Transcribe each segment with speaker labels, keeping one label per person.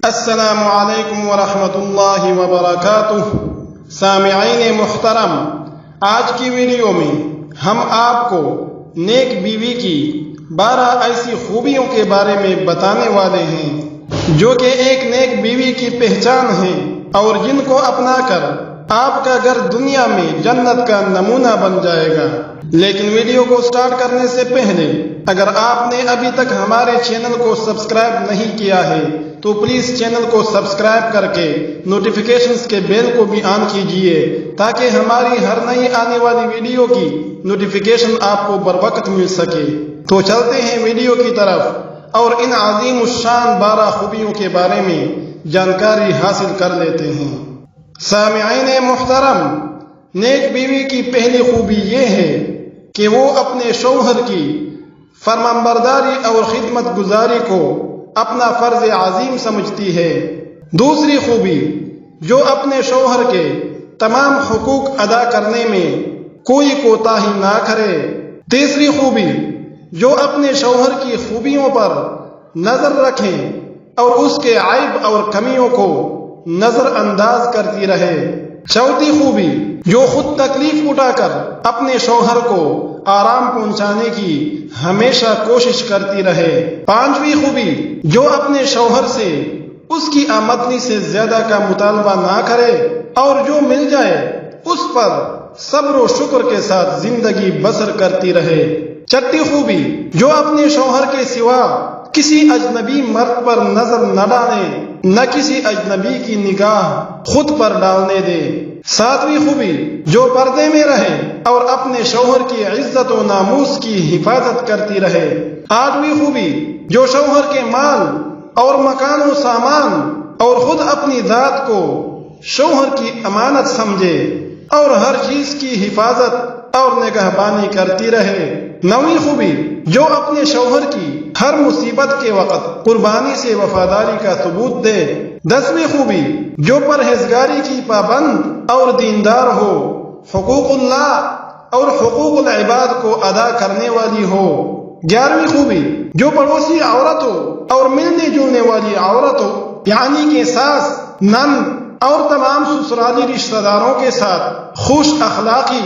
Speaker 1: السلام علیکم ورحمۃ اللہ وبرکاتہ۔ سامعین محترم، آج کی ویڈیو میں ہم آپ کو نیک بیوی کی 12 ایسی خوبیوں کے بارے میں بتانے والے ہیں جو کہ ایک نیک بیوی کی پہچان ہیں اور جن کو اپنا کر آپ کا گھر دنیا میں جنت کا نمونہ بن جائے گا۔ لیکن ویڈیو کو سٹارٹ کرنے سے پہلے اگر آپ نے ابھی تک ہمارے چینل کو سبسکرائب نہیں کیا ہے تو پلیز چینل کو سبسکرائب کر کے نوٹیفیکیشنز کے بیل کو بھی آن کیجئے تاکہ ہماری ہر نئی آنے والی ویڈیو کی نوٹیفیکیشن آپ کو بروقت مل سکے۔ تو چلتے ہیں ویڈیو کی طرف اور ان عظیم الشان 12 خوبیوں کے بارے میں جانکاری حاصل کر لیتے ہیں۔ سامعین محترم، نیک بیوی کی پہلی خوبی یہ ہے کہ وہ اپنے شوہر کی فرمانبرداری اور خدمت گزاری کو اپنا فرض عظیم سمجھتی ہے۔ دوسری خوبی، جو اپنے شوہر کے تمام حقوق ادا کرنے میں کوئی کوتاہی نہ کرے۔ تیسری خوبی، جو اپنے شوہر کی خوبیوں پر نظر رکھے اور اس کے عیب اور کمیوں کو نظر انداز کرتی رہے۔ چوتھی خوبی، جو خود تکلیف اٹھا کر اپنے شوہر کو آرام پہنچانے کی ہمیشہ کوشش کرتی رہے۔ پانچویں خوبی، جو اپنے شوہر سے اس کی آمدنی سے زیادہ کا مطالبہ نہ کرے اور جو مل جائے اس پر صبر و شکر کے ساتھ زندگی بسر کرتی رہے۔ چھٹی خوبی، جو اپنے شوہر کے سوا کسی اجنبی مرد پر نظر نہ ڈالے، نہ کسی اجنبی کی نگاہ خود پر ڈالنے دے۔ ساتویں خوبی، جو پردے میں رہے اور اپنے شوہر کی عزت و ناموس کی حفاظت کرتی رہے۔ آٹھویں خوبی، جو شوہر کے مال اور مکان و سامان اور خود اپنی ذات کو شوہر کی امانت سمجھے اور ہر چیز کی حفاظت اور نگہبانی کرتی رہے۔ نویں خوبی، جو اپنے شوہر کی ہر مصیبت کے وقت قربانی سے وفاداری کا ثبوت دے۔ 10ویں خوبی، جو پرہیزگاری کی پابند اور دیندار ہو، حقوق اللہ اور حقوق العباد کو ادا کرنے والی ہو۔ 11ویں خوبی، جو پڑوسی عورتوں اور ملنے جلنے والی عورتوں یعنی کہ ساس، نند اور تمام سسرالی رشتہ داروں کے ساتھ خوش اخلاقی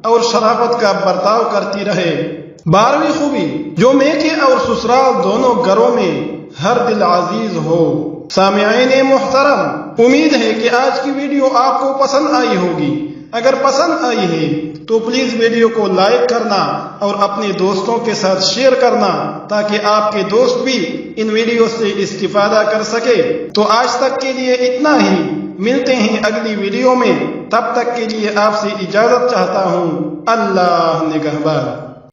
Speaker 1: اور شرافت کا برتاؤ کرتی رہے۔ 12ویں خوبی، جو میکے اور سسرال دونوں گھروں میں ہر دل عزیز ہو۔ سامعین محترم، امید ہے کہ آج کی ویڈیو آپ کو پسند آئی ہوگی۔ اگر پسند آئی ہے تو پلیز ویڈیو کو لائک کرنا اور اپنے دوستوں کے ساتھ شیئر کرنا تاکہ آپ کے دوست بھی ان ویڈیو سے استفادہ کر سکے۔ تو آج تک کے لیے اتنا ہی، ملتے ہیں اگلی ویڈیو میں، تب تک کے لیے آپ سے اجازت چاہتا ہوں۔ اللہ نگہبان۔